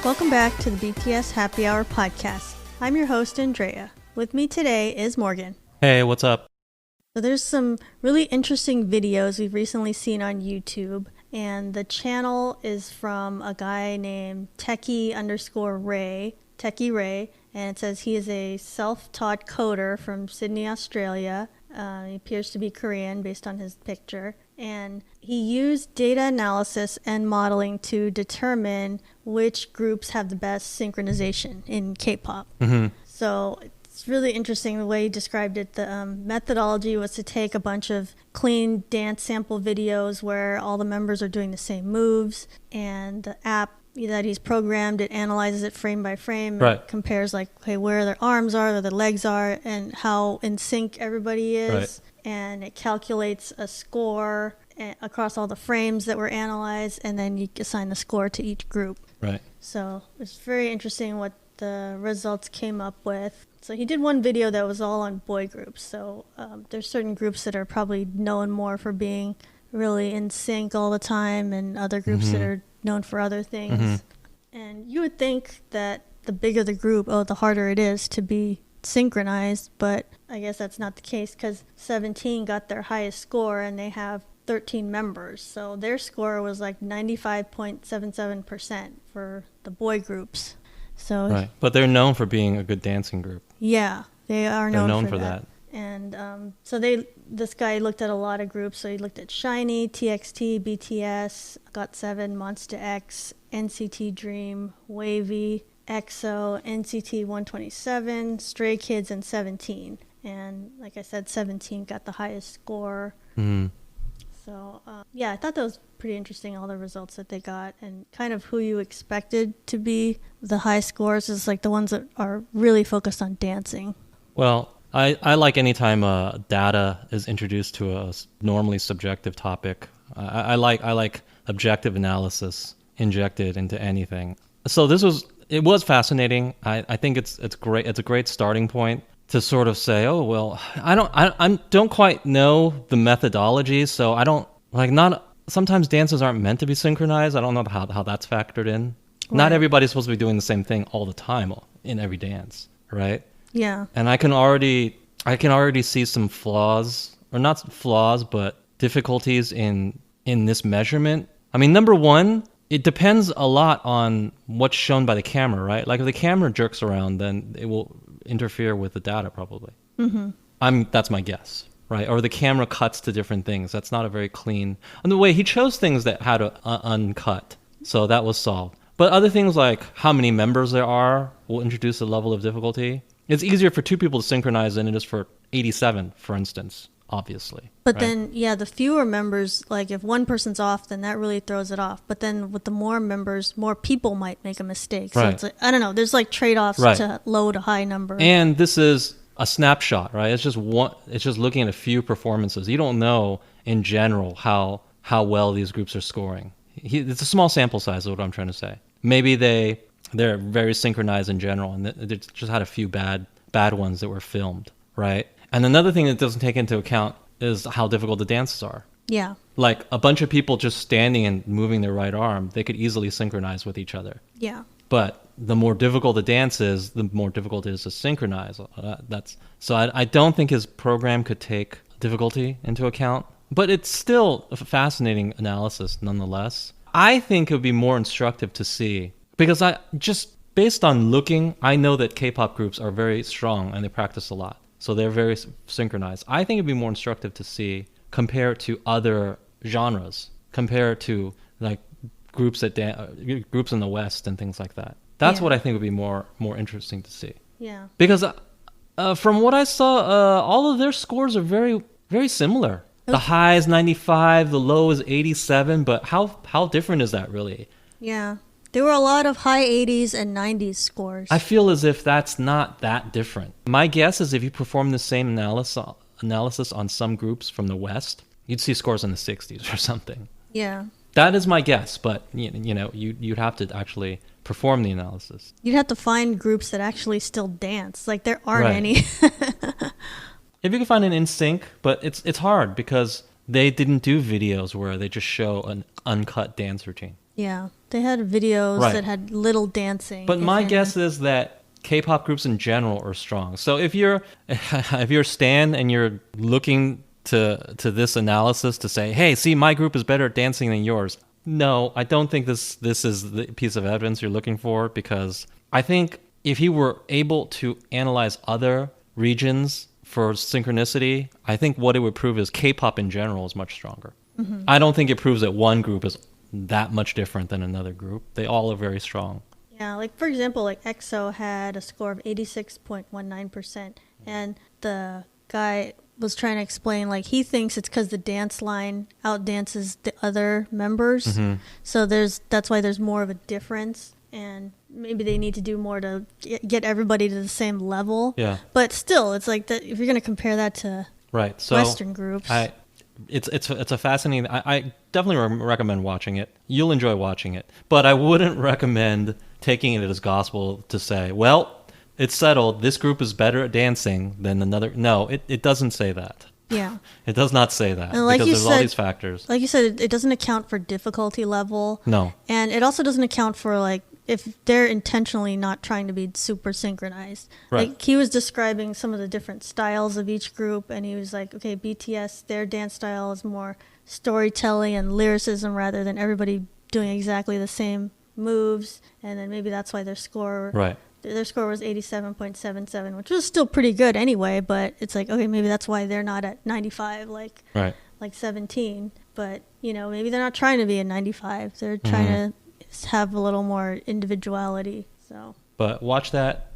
Welcome back to the BTS Happy Hour podcast. I'm your host, Andrea. With me today is Morgan. Hey, what's up? So there's some really interesting videos we've recently seen on YouTube, and the channel is from a guy named Techie Ray, and it says he is a self-taught coder from Sydney, Australia. He appears to be Korean based on his picture. And he used data analysis and modeling to determine which groups have the best synchronization in K-pop. Mm-hmm. So it's really interesting the way he described it. The methodology was to take a bunch of clean dance sample videos where all the members are doing the same moves, and the app that he's programmed, it analyzes it frame by frame. Right. It compares like, okay, where their arms are, where their legs are, and how in sync everybody is. Right. And it calculates a score across all the frames that were analyzed, and then you assign the score to each group. Right. So it's very interesting what the results came up with. So he did one video that was all on boy groups. So there's certain groups that are probably known more for being really in sync all the time, and other groups that are known for other things. And you would think that the bigger the group, the harder it is to be synchronized, but I guess that's not the case, because 17 got their highest score and they have 13 members, so their score was like 95.77% for the boy groups. So right, but they're known for being a good dancing group. Yeah, they are They're known for that. And so this guy looked at a lot of groups. So he looked at SHINee, TXT, BTS, GOT7, Monsta X, NCT Dream, Wavy, EXO, NCT 127, Stray Kids, and 17. And like I said, 17 got the highest score. So yeah, I thought that was pretty interesting, all the results that they got, and kind of who you expected to be the high scores is like the ones that are really focused on dancing. Well, I like anytime data is introduced to a normally subjective topic. I like objective analysis injected into anything. So it was fascinating. I think it's great. It's a great starting point to sort of say, oh well, I don't quite know the methodology, so I don't sometimes dances aren't meant to be synchronized. I don't know how that's factored in. Right. Not everybody's supposed to be doing the same thing all the time in every dance, right? Yeah. And I can already see some flaws, or not flaws, but difficulties in this measurement. I mean, number one, it depends a lot on what's shown by the camera, right? Like if the camera jerks around, then it will interfere with the data probably. That's my guess, right? Or the camera cuts to different things. That's not a very clean. And the way he chose things that had to uncut, so that was solved. But other things like how many members there are will introduce a level of difficulty. It's easier for two people to synchronize than it is for 87, for instance, obviously. But right? then, yeah, the fewer members, like if one person's off, then that really throws it off. But then with the more members, more people might make a mistake. So it's like, I don't know, there's like trade-offs to low to high number. And this is a snapshot, right? It's just looking at a few performances. You don't know in general how well these groups are scoring. It's a small sample size is what I'm trying to say. Maybe they're very synchronized in general, and they just had a few bad ones that were filmed, right? And another thing that doesn't take into account is how difficult the dances are. Yeah. Like a bunch of people just standing and moving their right arm, they could easily synchronize with each other. Yeah. But the more difficult the dance is, the more difficult it is to synchronize. So I don't think his program could take difficulty into account, but it's still a fascinating analysis nonetheless. I think it would be more instructive to see, because based on looking, I know that K-pop groups are very strong and they practice a lot. So they're very synchronized. I think it'd be more instructive to see, compare it to other genres, compare it to like groups in the West and things like that. That's what I think would be more interesting to see. Yeah. Because from what I saw, all of their scores are very, very similar. The high is 95, the low is 87, but how different is that really? Yeah. There were a lot of high 80s and 90s scores. I feel as if that's not that different. My guess is if you perform the same analysis on some groups from the West, you'd see scores in the 60s or something. Yeah. That is my guess, but you'd have to actually perform the analysis. You'd have to find groups that actually still dance. Like there aren't any. If you can find an NSYNC, but it's hard because they didn't do videos where they just show an uncut dance routine. Yeah. They had videos Right. that had little dancing. But if my any. guess is that K-pop groups in general are strong. So if you're if you're Stan and you're looking to this analysis to say, hey, see, my group is better at dancing than yours. No, I don't think this is the piece of evidence you're looking for, because I think if you were able to analyze other regions for synchronicity, I think what it would prove is K-pop in general is much stronger. I don't think it proves that one group is that much different than another group. They all are very strong. Yeah, like for example, like EXO had a score of 86.19%, and the guy was trying to explain like he thinks it's because the dance line outdances the other members, so that's why there's more of a difference, and maybe they need to do more to get everybody to the same level. Yeah. But still, it's like that if you're going to compare that to Right. So Western groups. It's a fascinating. I definitely recommend watching it. You'll enjoy watching it, but I wouldn't recommend taking it as gospel to say, well, it's settled. This group is better at dancing than another. No, it doesn't say that. Yeah. It does not say that, And like because you there's all said- these factors. Like you said, it doesn't account for difficulty level. No. And it also doesn't account for like if they're intentionally not trying to be super synchronized. Right. Like he was describing some of the different styles of each group, and he was like, okay, BTS, their dance style is more storytelling and lyricism rather than everybody doing exactly the same moves, and then maybe that's why their score Right. their score was 87.77, which was still pretty good anyway, but it's like, okay, maybe that's why they're not at 95 like Right. 17, but maybe they're not trying to be a 95, they're trying to have a little more individuality. So But watch that.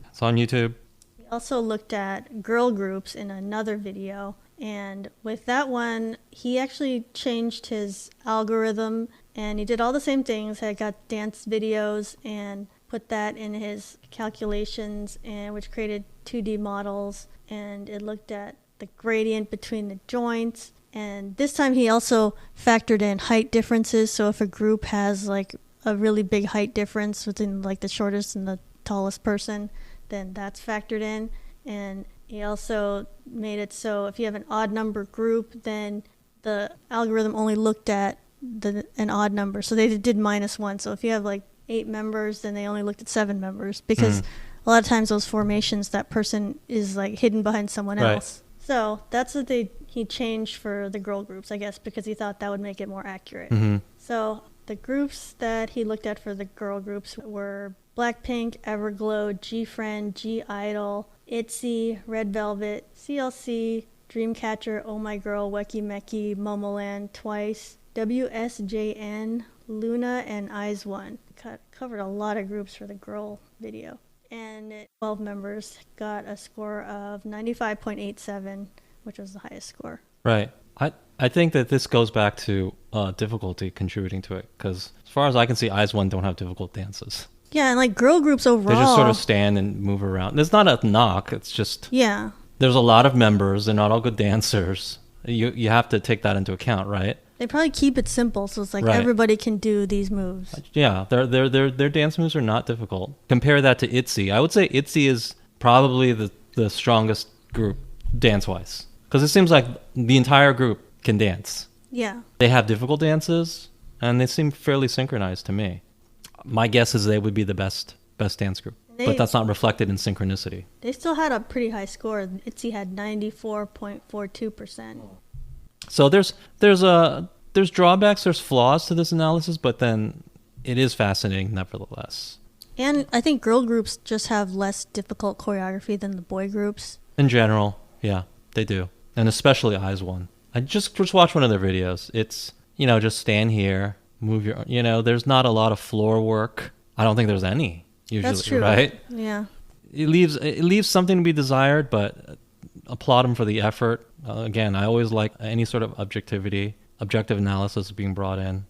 It's on YouTube. we also looked at girl groups in another video, and with that one he actually changed his algorithm, and he did all the same things. I got dance videos and put that in his calculations, and which created 2D models, and it looked at the gradient between the joints. And this time he also factored in height differences. So if a group has like a really big height difference within like the shortest and the tallest person, then that's factored in. And he also made it so if you have an odd number group, then the algorithm only looked at an odd number. So they did -1. So if you have like 8 members, then they only looked at 7 members, because a lot of times those formations, that person is like hidden behind someone Right. else. So that's what he changed for the girl groups, I guess, because he thought that would make it more accurate. So the groups that he looked at for the girl groups were Blackpink, Everglow, G-Friend, G-Idol, ITZY, Red Velvet, CLC, Dreamcatcher, Oh My Girl, Weki Meki, Momoland, Twice, WSJN, Luna, and IZ*ONE. Covered a lot of groups for the girl video. And 12 members got a score of 95.87, which was the highest score. Right. I think that this goes back to difficulty contributing to it, because as far as I can see, IZ*ONE don't have difficult dances. Yeah, and like girl groups overall. They just sort of stand and move around. It's not a knock. It's just Yeah. there's a lot of members. They're not all good dancers. You have to take that into account, right? They probably keep it simple, so it's like Right. everybody can do these moves. Yeah, their dance moves are not difficult. Compare that to ITZY. I would say ITZY is probably the strongest group dance-wise, because it seems like the entire group can dance. Yeah. They have difficult dances, and they seem fairly synchronized to me. My guess is they would be the best dance group, but that's not reflected in synchronicity. They still had a pretty high score. ITZY had 94.42%. So there's drawbacks, there's flaws to this analysis, but then it is fascinating nevertheless. And I think girl groups just have less difficult choreography than the boy groups. In general, yeah, they do, and especially IZ*ONE. I just watch one of their videos. It's just stand here, move your. There's not a lot of floor work. I don't think there's any usually. That's true. Right? Yeah. It leaves something to be desired, but applaud them for the effort. Again, I always like any sort of objective analysis being brought in.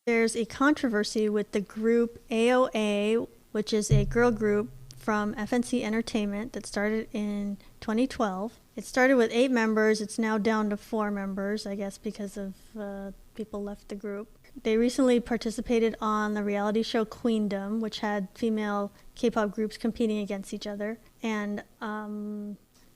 There's a controversy with the group AOA, which is a girl group from FNC Entertainment that started in 2012. It started with 8 members. It's now down to 4 members, I guess because of people left the group. They recently participated on the reality show Queendom, which had female K-pop groups competing against each other. And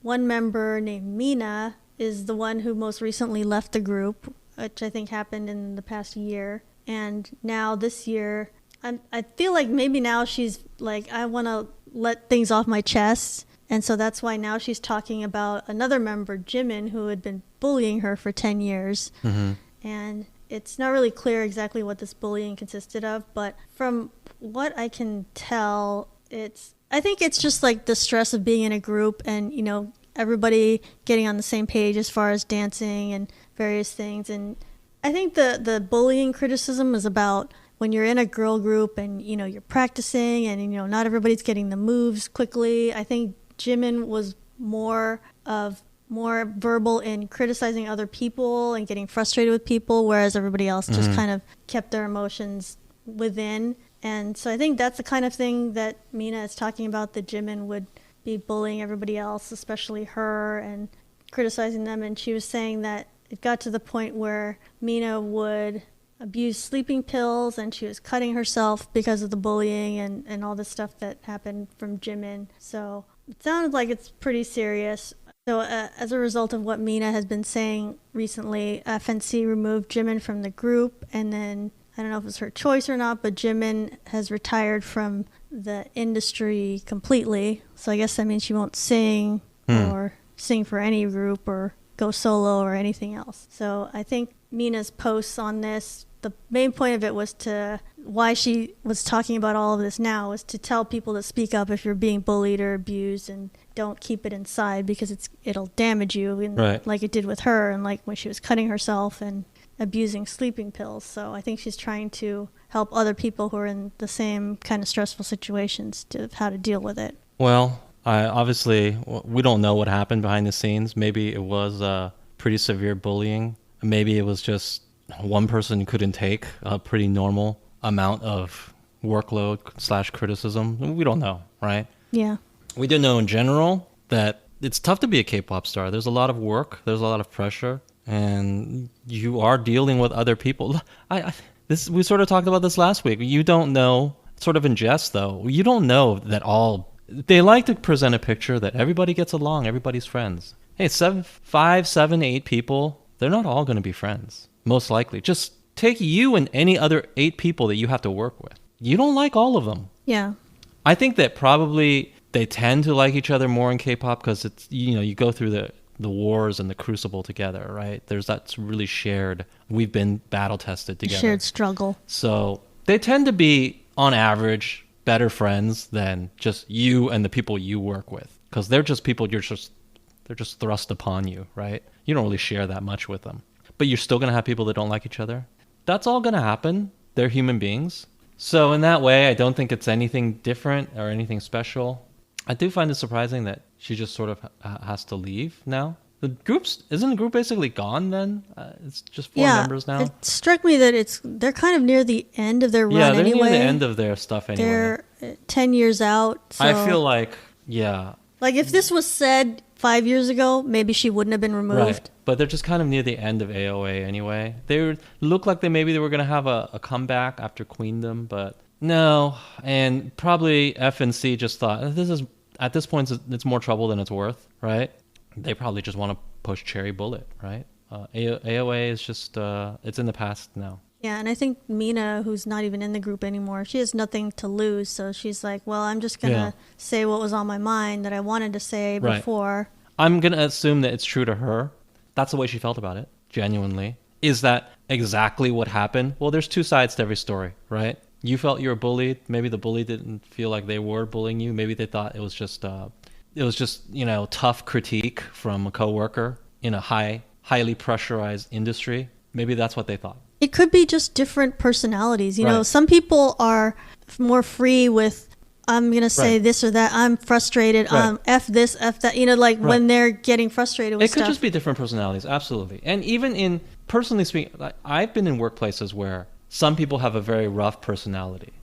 one member named Mina is the one who most recently left the group, which I think happened in the past year. And now this year, I feel like maybe now she's like, I want to let things off my chest. And so that's why now she's talking about another member, Jimin, who had been bullying her for 10 years. Mm-hmm. And it's not really clear exactly what this bullying consisted of, but from what I can tell, I think it's just like the stress of being in a group and, you know, everybody getting on the same page as far as dancing and various things. And I think the bullying criticism is about when you're in a girl group and, you know, you're practicing and, you know, not everybody's getting the moves quickly. I think Jimin was more verbal in criticizing other people and getting frustrated with people, whereas everybody else just kind of kept their emotions within. And so I think that's the kind of thing that Mina is talking about, that Jimin would be bullying everybody else, especially her, and criticizing them. And she was saying that it got to the point where Mina would abuse sleeping pills and she was cutting herself because of the bullying and all this stuff that happened from Jimin. So it sounds like it's pretty serious. So as a result of what Mina has been saying recently, FNC removed Jimin from the group, and then I don't know if it's her choice or not, but Jimin has retired from the industry completely. So I guess that means she won't sing or sing for any group or go solo or anything else. So I think Mina's posts on this, the main point of it was why she was talking about all of this now was to tell people to speak up if you're being bullied or abused, and don't keep it inside, because it'll damage you, like it did with her, and like when she was cutting herself and abusing sleeping pills. So I think she's trying to help other people who are in the same kind of stressful situations to how to deal with it. Well, obviously, we don't know what happened behind the scenes. Maybe it was pretty severe bullying. Maybe it was just one person couldn't take a pretty normal amount of workload / criticism. We don't know, right? Yeah. We do know in general that it's tough to be a K-pop star. There's a lot of work. There's a lot of pressure. And you are dealing with other people. We sort of talked about this last week. You don't know, sort of in jest though, you don't know that they like to present a picture that everybody gets along, everybody's friends. Hey, 5, 7, 8 people, they're not all going to be friends, most likely. Just take you and any other 8 people that you have to work with. You don't like all of them. Yeah. I think that probably they tend to like each other more in K-pop because it's, you know, you go through the wars and the crucible together, right? That's really shared. We've been battle tested together. Shared struggle. So they tend to be, on average, better friends than just you and the people you work with, because they're just people they're just thrust upon you, right? You don't really share that much with them, but you're still going to have people that don't like each other. That's all going to happen. They're human beings. So in that way, I don't think it's anything different or anything special. I do find it surprising that she just sort of has to leave now. Isn't the group basically gone then? It's just 4 members now. It struck me that they're kind of near the end of their run anyway. Yeah, they're near the end of their stuff anyway. They're 10 years out. So. I feel like, yeah. Like if this was said 5 years ago, maybe she wouldn't have been removed. Right. But they're just kind of near the end of AOA anyway. They look like maybe they were going to have a comeback after Queendom, but no. And probably FNC just thought, at this point, it's more trouble than it's worth, right? They probably just want to push Cherry Bullet, right? AOA is just, it's in the past now. Yeah, and I think Mina, who's not even in the group anymore, she has nothing to lose. So she's like, well, I'm just going to say what was on my mind that I wanted to say before. I'm going to assume that it's true to her. That's the way she felt about it, genuinely. Is that exactly what happened? Well, there's 2 sides to every story, right? You felt you were bullied. Maybe the bully didn't feel like they were bullying you. Maybe they thought it was just tough critique from a coworker in a highly pressurized industry. Maybe that's what they thought. It could be just different personalities. You know, some people are more free with, I'm going to say this or that. I'm frustrated. F this, F that. You know, like when they're getting frustrated with stuff. It could just be different personalities. Absolutely. And even personally speaking, I've been in workplaces where some people have a very rough personality.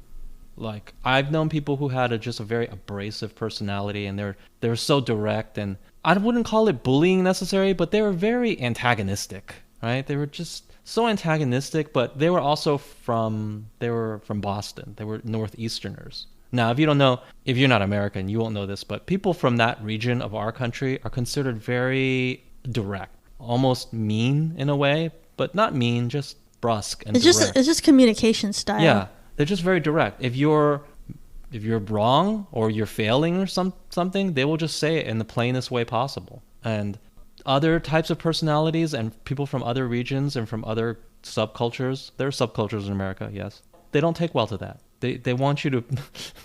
Like I've known people who had just a very abrasive personality, and they're so direct, and I wouldn't call it bullying necessarily, but they were very antagonistic, right? They were just so antagonistic, but they were from Boston. They were Northeasterners. Now, if you're not American, you won't know this, but people from that region of our country are considered very direct, almost mean in a way, but not mean, just brusque and It's direct. just communication style. Yeah, they're just very direct. If you're wrong or you're failing or something, they will just say it in the plainest way possible. And other types of personalities and people from other regions and from other subcultures, there are subcultures in America, yes. They don't take well to that. They want you to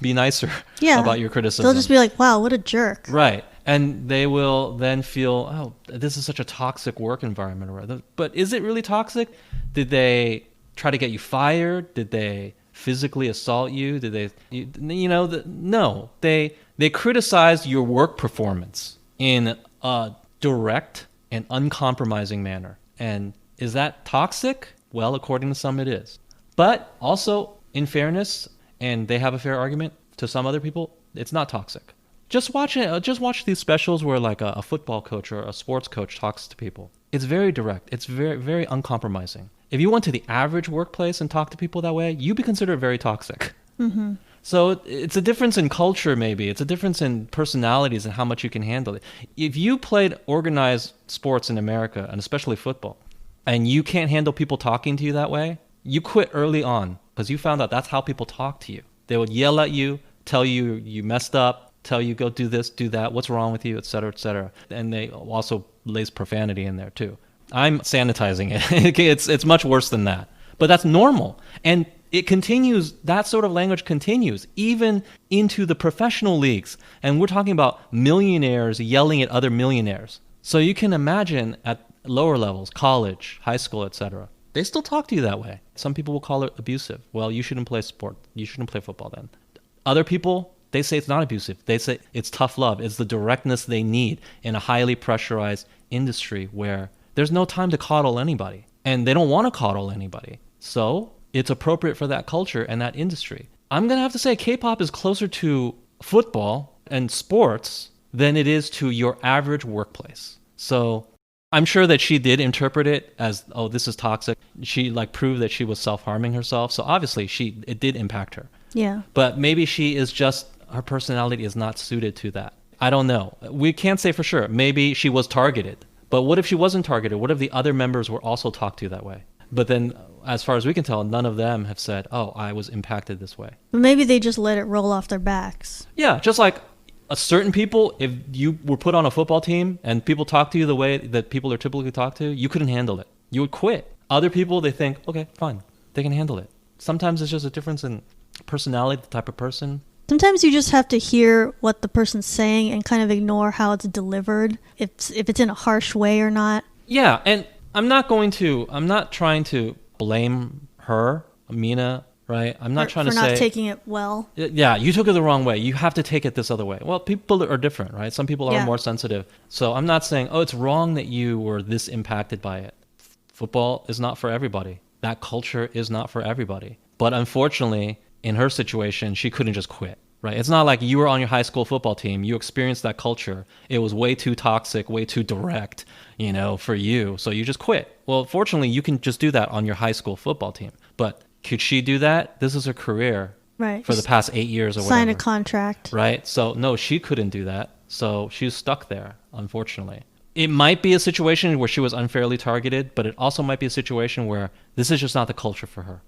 be nicer about your criticism. They'll just be like, wow, what a jerk. Right. And they will then feel, oh, this is such a toxic work environment. But is it really toxic? Did they try to get you fired? Did they physically assault you? Did they, no. They criticized your work performance in a direct and uncompromising manner. And is that toxic? Well, according to some, it is. But also, in fairness, and they have a fair argument to some other people, it's not toxic. Just watch these specials where like a football coach or a sports coach talks to people. It's very direct. It's very, very uncompromising. If you went to the average workplace and talked to people that way, you'd be considered very toxic. Mm-hmm. So it's a difference in culture, maybe. It's a difference in personalities and how much you can handle it. If you played organized sports in America, and especially football, and you can't handle people talking to you that way, you quit early on because you found out that's how people talk to you. They would yell at you, tell you you messed up, tell you go do this, do that, what's wrong with you, et cetera, et cetera. And they also lays profanity in there too. I'm sanitizing it. It's much worse than that. But that's normal. And it continues, that sort of language continues even into the professional leagues. And we're talking about millionaires yelling at other millionaires. So you can imagine at lower levels, college, high school, etc. They still talk to you that way. Some people will call it abusive. Well, you shouldn't play sport. You shouldn't play football then. Other people, they say it's not abusive. They say it's tough love. It's the directness they need in a highly pressurized industry where there's no time to coddle anybody. And they don't want to coddle anybody. So it's appropriate for that culture and that industry. I'm going to have to say K-pop is closer to football and sports than it is to your average workplace. So I'm sure that she did interpret it as, oh, this is toxic. She proved that she was self-harming herself. So obviously it did impact her. Yeah. But maybe her personality is not suited to that. I don't know. We can't say for sure. Maybe she was targeted. But what if she wasn't targeted? What if the other members were also talked to that way? But then, as far as we can tell, none of them have said, oh, I was impacted this way. But maybe they just let it roll off their backs. Yeah, just like certain people, if you were put on a football team and people talk to you the way that people are typically talked to, you couldn't handle it. You would quit. Other people, they think, okay, fine, they can handle it. Sometimes it's just a difference in personality, the type of person. Sometimes you just have to hear what the person's saying and kind of ignore how it's delivered, if it's in a harsh way or not. Yeah, and I'm not trying to blame her, Mina, right? I'm not trying to say... For not taking it well. Yeah, you took it the wrong way. You have to take it this other way. Well, people are different, right? Some people are more sensitive. So I'm not saying, oh, it's wrong that you were this impacted by it. Football is not for everybody. That culture is not for everybody. But unfortunately, in her situation, she couldn't just quit, right? It's not like you were on your high school football team. You experienced that culture. It was way too toxic, way too direct, for you. So you just quit. Well, fortunately, you can just do that on your high school football team. But could she do that? This is her career for the past 8 years or whatever. Sign a contract. Right? So no, she couldn't do that. So she's stuck there, unfortunately. It might be a situation where she was unfairly targeted, but it also might be a situation where this is just not the culture for her.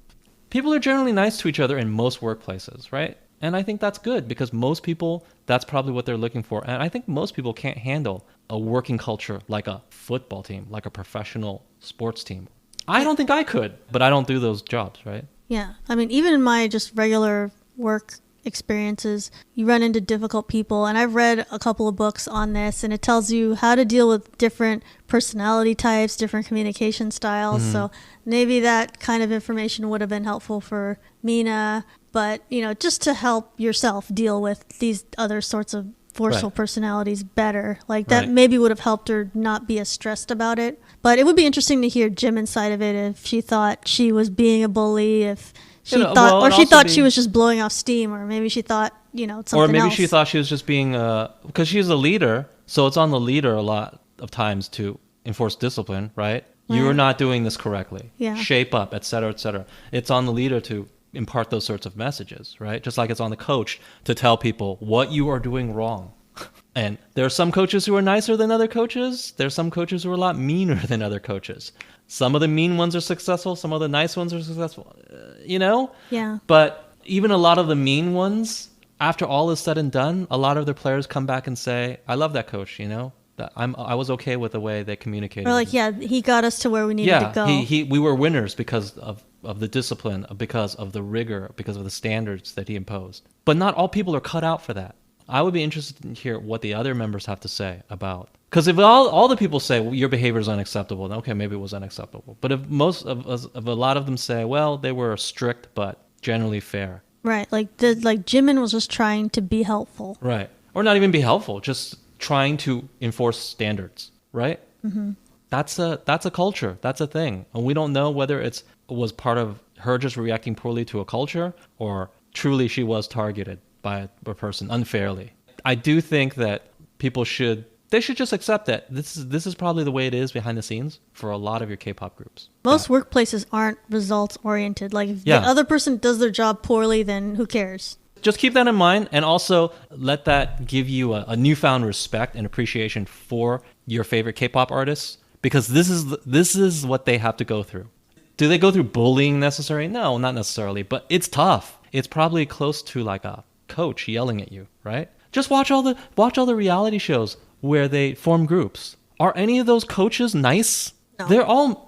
People are generally nice to each other in most workplaces, right? And I think that's good because most people, that's probably what they're looking for. And I think most people can't handle a working culture like a football team, like a professional sports team. I don't think I could, but I don't do those jobs, right? Yeah. I mean, even in my just regular work experiences, you run into difficult people. And I've read a couple of books on this, and it tells you how to deal with different personality types, different communication styles. Mm-hmm. So maybe that kind of information would have been helpful for Mina, but, just to help yourself deal with these other sorts of forceful personalities better. Like that maybe would have helped her not be as stressed about it. But it would be interesting to hear Jimin's side of it, if she thought she was being a bully, if she thought she was just blowing off steam, or maybe she thought, something else. Or maybe she thought she was just being, because she's a leader, so it's on the leader a lot of times to enforce discipline, right? You're not doing this correctly. Yeah. Shape up, et cetera, et cetera. It's on the leader to impart those sorts of messages, right? Just like it's on the coach to tell people what you are doing wrong. And there are some coaches who are nicer than other coaches. There's some coaches who are a lot meaner than other coaches. Some of the mean ones are successful. Some of the nice ones are successful. Yeah. But even a lot of the mean ones, after all is said and done, a lot of their players come back and say, I love that coach, that I was okay with the way they communicated. Or like, yeah, he got us to where we needed to go. We were winners because of the discipline, because of the rigor, because of the standards that he imposed. But not all people are cut out for that. I would be interested to hear what the other members have to say about. Because if all the people say, well, your behavior is unacceptable, then okay, maybe it was unacceptable. But if a lot of them say, well, they were strict but generally fair. Right, like Jimin was just trying to be helpful. Right, or not even be helpful, just trying to enforce standards. Right. Mm-hmm. That's a culture. That's a thing, and we don't know whether it was part of her just reacting poorly to a culture, or truly she was targeted by a person unfairly. I do think that people should just accept that this is probably the way it is behind the scenes for a lot of your K-pop groups. Most workplaces aren't results oriented. Like if the other person does their job poorly, then who cares? Just keep that in mind, and also let that give you a newfound respect and appreciation for your favorite K-pop artists, because this is what they have to go through. Do they go through bullying necessarily? No, not necessarily, but it's tough. It's probably close to like a coach yelling at you, right? Just watch all the reality shows where they form groups. Are any of those coaches nice? No.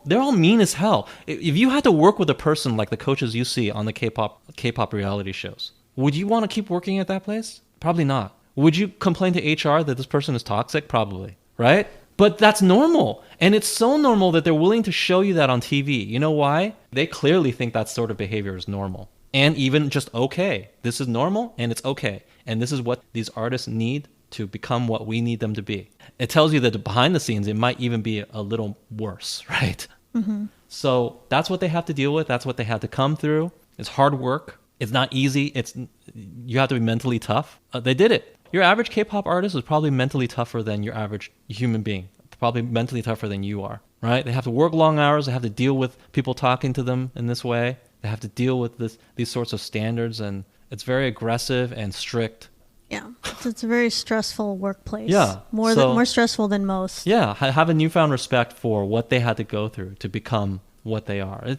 They're all mean as hell. If you had to work with a person like the coaches you see on the K-pop reality shows, would you want to keep working at that place? Probably not. Would you complain to HR that this person is toxic? Probably, right? But that's normal. And it's so normal that they're willing to show you that on TV. You know why? They clearly think that sort of behavior is normal. And even just okay. This is normal and it's okay. And this is what these artists need to become what we need them to be. It tells you that behind the scenes, it might even be a little worse, right? Mm-hmm. So that's what they have to deal with. That's what they have to come through. It's hard work. It's not easy. You have to be mentally tough. They did it. Your average K-pop artist is probably mentally tougher than your average human being. Probably mentally tougher than you are, right? They have to work long hours. They have to deal with people talking to them in this way. They have to deal with these sorts of standards, and it's very aggressive and strict. Yeah, it's a very stressful workplace. Yeah, more stressful than most. Yeah, have a newfound respect for what they had to go through to become what they are.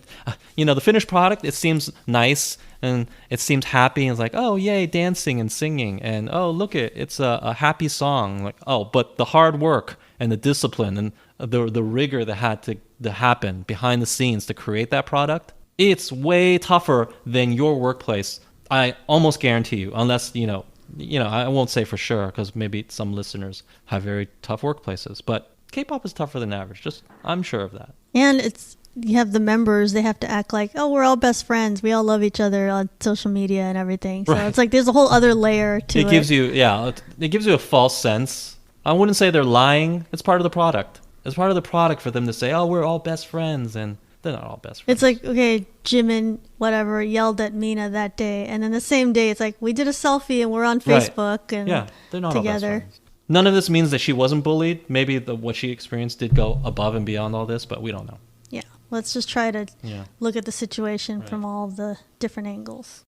The finished product, it seems nice and it seems happy, and it's like, oh yay, dancing and singing, and oh look, it's a happy song. Like, oh, but the hard work and the discipline and the rigor that had to happen behind the scenes to create that product, it's way tougher than your workplace. I almost guarantee you, unless I won't say for sure because maybe some listeners have very tough workplaces, but K-pop is tougher than average. I'm sure of that. And you have the members, they have to act like, oh, we're all best friends. We all love each other on social media and everything. So It's like there's a whole other layer to it. It gives you a false sense. I wouldn't say they're lying. It's part of the product. It's part of the product for them to say, oh, we're all best friends, and they're not all best friends. It's like, okay, Jimin, whatever, yelled at Mina that day. And then the same day, it's like, we did a selfie and we're on Facebook and they're not together. All best friends. None of this means that she wasn't bullied. Maybe what she experienced did go above and beyond all this, but we don't know. Yeah, let's just try to look at the situation from all the different angles.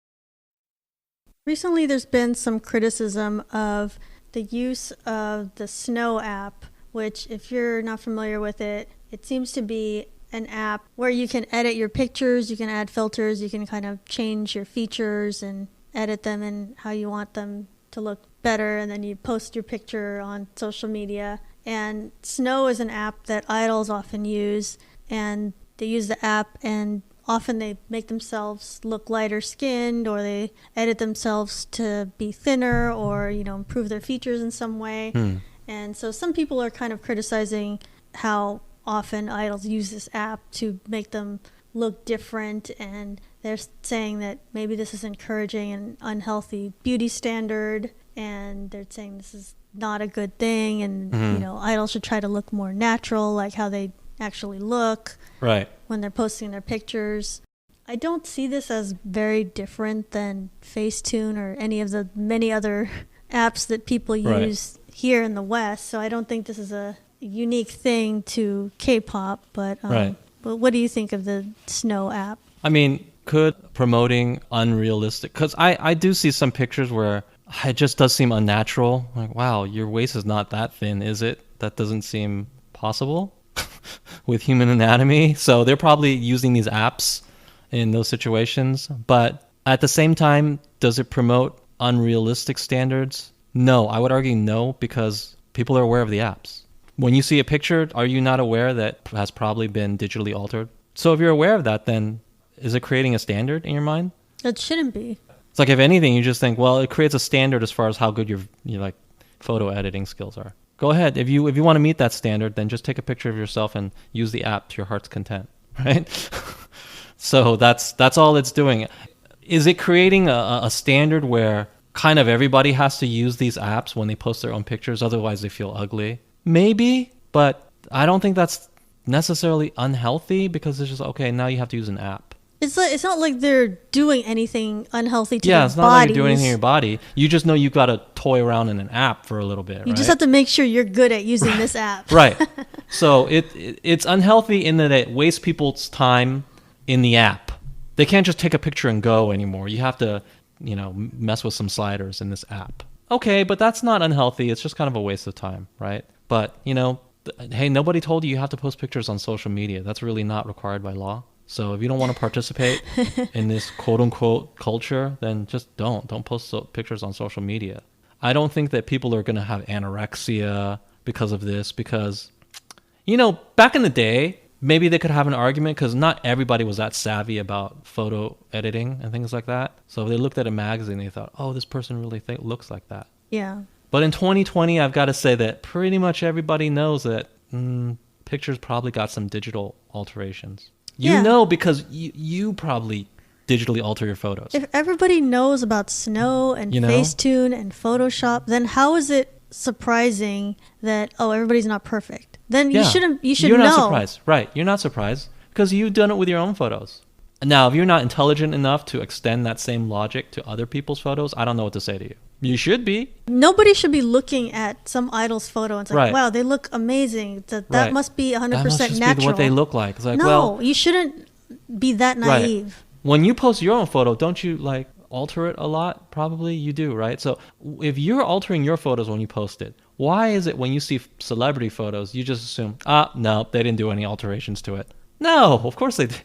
Recently, there's been some criticism of the use of the Snow app, which, if you're not familiar with it, it seems to be an app where you can edit your pictures, you can add filters, you can kind of change your features and edit them in how you want them to look better, and then you post your picture on social media. And Snow is an app that idols often use, and they use the app and often they make themselves look lighter skinned, or they edit themselves to be thinner, or improve their features in some way. And so some people are kind of criticizing how often idols use this app to make them look different, and they're saying that maybe this is encouraging an unhealthy beauty standard, and they're saying this is not a good thing, and idols should try to look more natural, like how they actually look when they're posting their pictures. I don't see this as very different than Facetune or any of the many other apps that people use here in the West, so I don't think this is a unique thing to K-pop, but what do you think of the Snow app? I mean, could promoting unrealistic, because I do see some pictures where it just does seem unnatural. Like, wow, your waist is not that thin, is it? That doesn't seem possible with human anatomy. So they're probably using these apps in those situations. But at the same time, does it promote unrealistic standards? No, I would argue no, because people are aware of the apps. When you see a picture, are you not aware that it has probably been digitally altered? So if you're aware of that, then is it creating a standard in your mind? It shouldn't be. It's like, if anything, you just think, well, it creates a standard as far as how good your like photo editing skills are. Go ahead. If you want to meet that standard, then just take a picture of yourself and use the app to your heart's content, right? So that's all it's doing. Is it creating a standard where kind of everybody has to use these apps when they post their own pictures, otherwise they feel ugly? Maybe, but I don't think that's necessarily unhealthy, because it's just, okay, now you have to use an app. It's not like they're doing anything unhealthy to their Yeah, it's not like bodies. you're doing anything to your body. You just know you've got to toy around in an app for a little bit, You just have to make sure you're good at using this app. Right. So it's unhealthy in that it wastes people's time in the app. They can't just take a picture and go anymore. You have to, mess with some sliders in this app. Okay, but that's not unhealthy. It's just kind of a waste of time, right? But, hey, nobody told you have to post pictures on social media. That's really not required by law. So if you don't want to participate in this quote-unquote culture, then just don't post pictures on social media. I don't think that people are going to have anorexia because of this, because, back in the day, maybe they could have an argument, because not everybody was that savvy about photo editing and things like that. So if they looked at a magazine, they thought, oh, this person really looks like that. Yeah. But in 2020, I've got to say that pretty much everybody knows that pictures probably got some digital alterations. Because you probably digitally alter your photos. If everybody knows about Snow and Facetune and Photoshop, then how is it surprising that, everybody's not perfect? Then you should know. You're not surprised. Right. You're not surprised, because you've done it with your own photos. Now, if you're not intelligent enough to extend that same logic to other people's photos, I don't know what to say to you. You should be. Nobody should be looking at some idol's photo and saying, wow, they look amazing. That must be 100% that must just natural. Be what they look like. It's like, no, you shouldn't be that naive. Right. When you post your own photo, don't you alter it a lot? Probably you do, right? So if you're altering your photos when you post it, why is it when you see celebrity photos, you just assume, no, they didn't do any alterations to it? No, of course they did.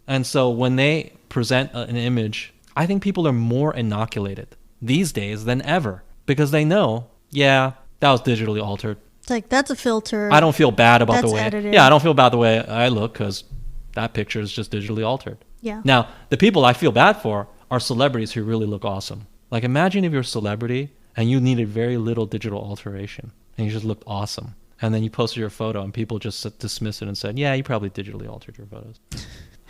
And so when they present an image, I think people are more inoculated these days than ever, because they know, that was digitally altered. It's like, that's a filter. I don't feel bad about the way. Edited. Yeah, I don't feel bad the way I look, because that picture is just digitally altered. Yeah. Now, the people I feel bad for are celebrities who really look awesome. Like, imagine if you're a celebrity and you needed very little digital alteration and you just looked awesome. And then you posted your photo and people just dismissed it and said, yeah, you probably digitally altered your photos.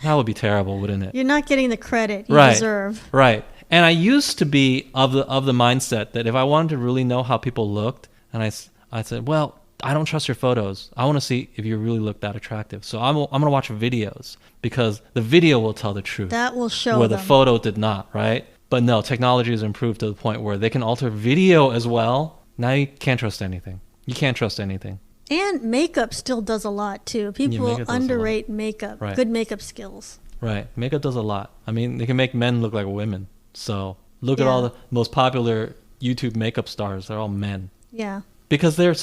That would be terrible, wouldn't it? You're not getting the credit you deserve. Right. And I used to be of the mindset that if I wanted to really know how people looked, and I said, well, I don't trust your photos. I want to see if you really look that attractive. So I'm going to watch videos, because the video will tell the truth. That will show where them. The photo did not, right? But no, technology has improved to the point where they can alter video as well. Now you can't trust anything. You can't trust anything. And makeup still does a lot too. People underrate makeup, good makeup skills. Right. Makeup does a lot. I mean, they can make men look like women. So look at all the most popular YouTube makeup stars. They're all men. Yeah. Because they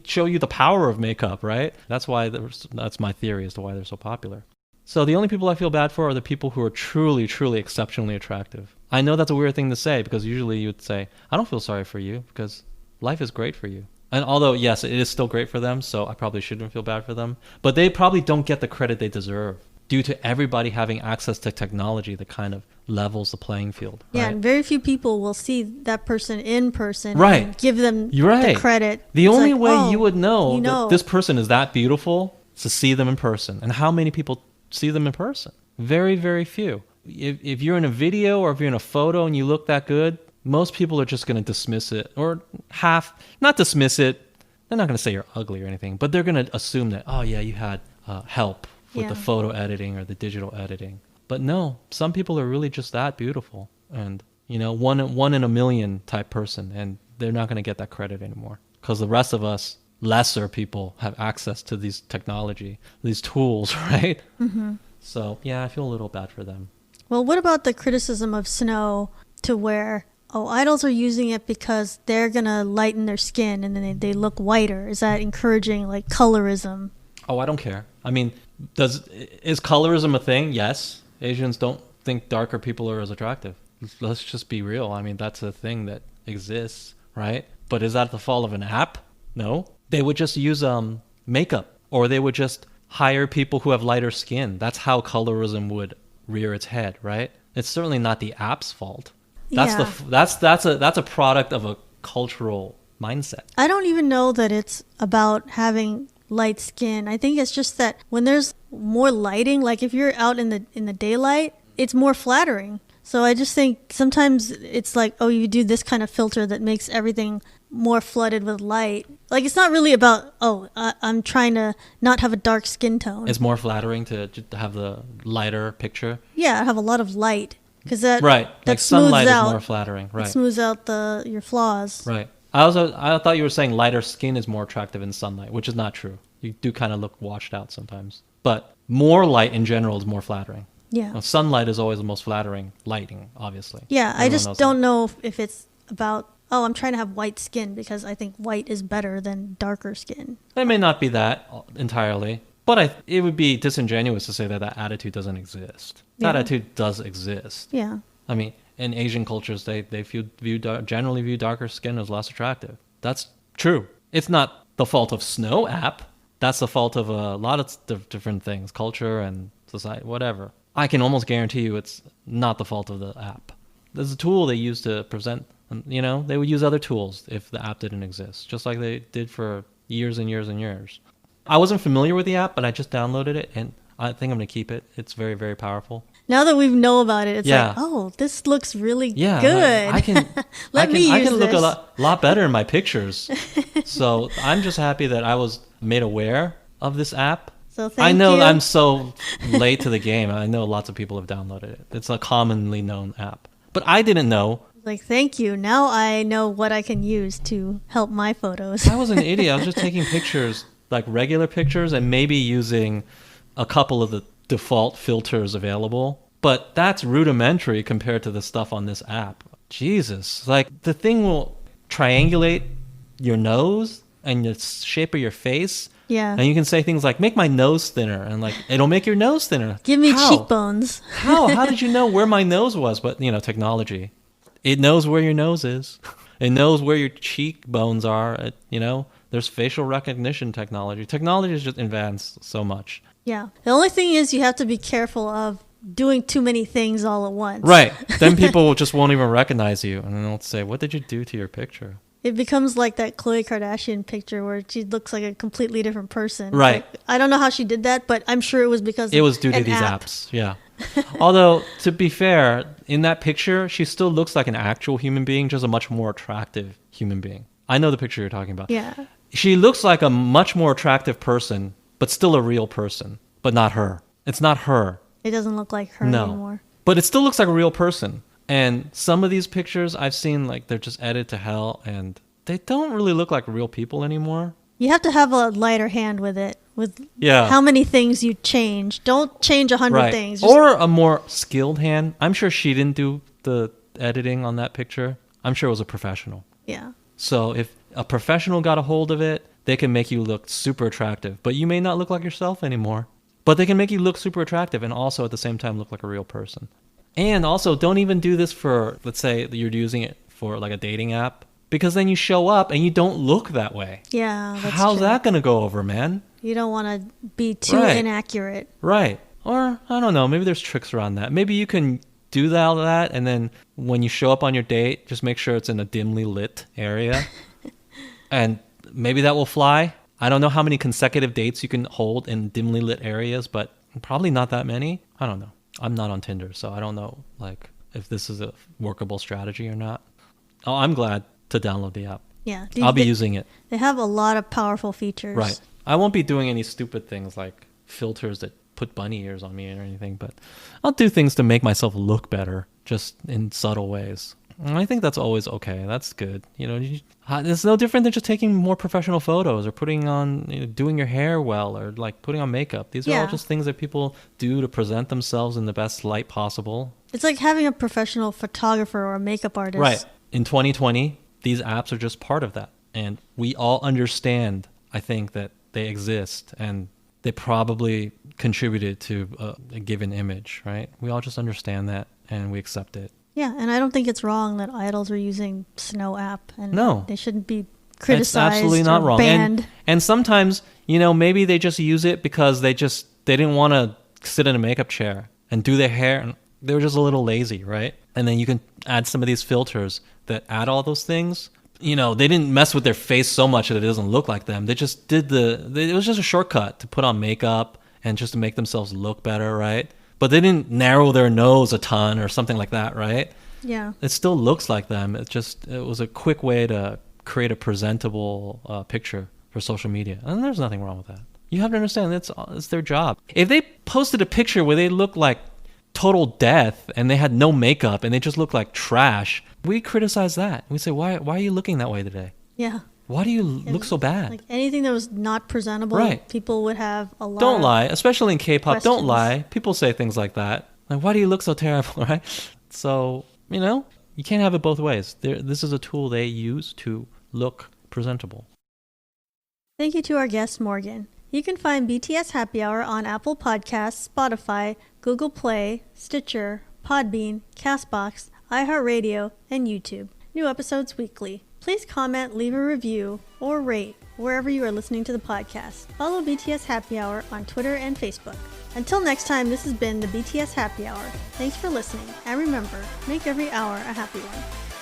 show you the power of makeup, right? That's my theory as to why they're so popular. So the only people I feel bad for are the people who are truly, truly exceptionally attractive. I know that's a weird thing to say, because usually you would say, I don't feel sorry for you, because life is great for you. And although, yes, it is still great for them, so I probably shouldn't feel bad for them. But they probably don't get the credit they deserve due to everybody having access to technology that kind of levels the playing field. Right? Yeah, and very few people will see that person in person and give them the credit. The only way you would know that this person is that beautiful is to see them in person. And how many people see them in person? Very, very few. If you're in a video or if you're in a photo and you look that good, most people are just going to dismiss it, or not dismiss it. They're not going to say you're ugly or anything, but they're going to assume that, you had help with the photo editing or the digital editing. But no, some people are really just that beautiful, and one in a million type person, and they're not going to get that credit anymore, because the rest of us lesser people have access to these technology, these tools, right? Mm-hmm. So I feel a little bad for them. Well, what about the criticism of Snow to where Oh, idols are using it because they're gonna lighten their skin and then they look whiter. Is that encouraging like colorism? Oh, I don't care. I mean, is colorism a thing? Yes. Asians don't think darker people are as attractive. Let's just be real. I mean, that's a thing that exists, right? But is that the fault of an app? No. They would just use makeup, or they would just hire people who have lighter skin. That's how colorism would rear its head, right? It's certainly not the app's fault. That's a product of a cultural mindset. I don't even know that it's about having light skin. I think it's just that when there's more lighting, like if you're out in the daylight, it's more flattering. So I just think sometimes it's like, oh, you do this kind of filter that makes everything more flooded with light. Like it's not really about, I'm trying to not have a dark skin tone. It's more flattering to have the lighter picture. Yeah, I have a lot of light. Because that like sunlight is more flattering, right? It smooths out your flaws. Right. I thought you were saying lighter skin is more attractive in sunlight, which is not true. You do kind of look washed out sometimes. But more light in general is more flattering. Yeah. Now, sunlight is always the most flattering lighting, obviously. Yeah, everyone I just don't know if it's about, I'm trying to have white skin because I think white is better than darker skin. It may not be that entirely. But it would be disingenuous to say that attitude doesn't exist. That attitude does exist. Yeah. I mean, in Asian cultures, they generally view darker skin as less attractive. That's true. It's not the fault of Snow app. That's the fault of a lot of different things, culture and society, whatever. I can almost guarantee you it's not the fault of the app. There's a tool they use to present, they would use other tools if the app didn't exist, just like they did for years and years and years. I wasn't familiar with the app, but I just downloaded it, and I think I'm going to keep it. It's very, very powerful. Now that we know about it, it's like, this looks really good. I can look a lot better in my pictures. So I'm just happy that I was made aware of this app. So thank you. I'm so late to the game. I know lots of people have downloaded it. It's a commonly known app. But I didn't know. Like, thank you. Now I know what I can use to help my photos. I was an idiot. I was just taking pictures, like regular pictures, and maybe using a couple of the default filters available. But that's rudimentary compared to the stuff on this app. Jesus. Like, the thing will triangulate your nose and the shape of your face. Yeah. And you can say things like, make my nose thinner. And like, it'll make your nose thinner. Give me cheekbones. How did you know where my nose was? But, technology. It knows where your nose is. It knows where your cheekbones are. There's facial recognition technology. Technology is just advanced so much. Yeah. The only thing is you have to be careful of doing too many things all at once. Right. Then people just won't even recognize you. And then they'll say, what did you do to your picture? It becomes like that Khloe Kardashian picture where she looks like a completely different person. Right. Like, I don't know how she did that, but I'm sure it was because it was due to these apps. Yeah. Although, to be fair, in that picture, she still looks like an actual human being, just a much more attractive human being. I know the picture you're talking about. Yeah. She looks like a much more attractive person, but still a real person, but not her. It's not her. It doesn't look like her anymore. But it still looks like a real person. And some of these pictures I've seen, like, they're just edited to hell, and they don't really look like real people anymore. You have to have a lighter hand with it, with how many things you change. Don't change 100 things. Just... Or a more skilled hand. I'm sure she didn't do the editing on that picture. I'm sure it was a professional. Yeah. So if a professional got a hold of it, they can make you look super attractive. But you may not look like yourself anymore. But they can make you look super attractive and also at the same time look like a real person. And also, don't even do this for, let's say you're using it for like a dating app. Because then you show up and you don't look that way. Yeah, that's How's true. that going to go over, man? You don't want to be too inaccurate. Right. Or, I don't know, maybe there's tricks around that. Maybe you can do that and then when you show up on your date, just make sure it's in a dimly lit area. And maybe that will fly. I don't know how many consecutive dates you can hold in dimly lit areas, but probably not that many. I don't know. I'm not on Tinder, so I don't know like if this is a workable strategy or not. Oh, I'm glad to download the app. Yeah. I'll be using it. They have a lot of powerful features. Right. I won't be doing any stupid things like filters that put bunny ears on me or anything, but I'll do things to make myself look better, just in subtle ways. And I think that's always okay. That's good. It's no different than just taking more professional photos or putting on, doing your hair well or like putting on makeup. These are all just things that people do to present themselves in the best light possible. It's like having a professional photographer or a makeup artist. Right. in 2020, these apps are just part of that. And we all understand, I think, that they exist and they probably contributed to a given image, right? We all just understand that and we accept it. Yeah, and I don't think it's wrong that idols are using Snow app, and No. they shouldn't be criticized. It's absolutely not or wrong. Banned. And sometimes, maybe they just use it because they didn't want to sit in a makeup chair and do their hair, and they were just a little lazy, right? And then you can add some of these filters that add all those things. They didn't mess with their face so much that it doesn't look like them. They just it was just a shortcut to put on makeup and just to make themselves look better, right? But they didn't narrow their nose a ton or something like that, right? Yeah. It still looks like them. It was a quick way to create a presentable picture for social media. And there's nothing wrong with that. You have to understand it's their job. If they posted a picture where they look like total death and they had no makeup and they just look like trash, we criticize that. We say, why are you looking that way today? Yeah. Why do you look so bad? Like anything that was not presentable, right. People would have a lot Don't of lie, especially in K-pop. questions. Don't lie. People say things like that. Like, why do you look so terrible, right? So, you can't have it both ways. This is a tool they use to look presentable. Thank you to our guest, Morgan. You can find BTS Happy Hour on Apple Podcasts, Spotify, Google Play, Stitcher, Podbean, CastBox, iHeartRadio, and YouTube. New episodes weekly. Please comment, leave a review, or rate wherever you are listening to the podcast. Follow BTS Happy Hour on Twitter and Facebook. Until next time, this has been the BTS Happy Hour. Thanks for listening, and remember, make every hour a happy one.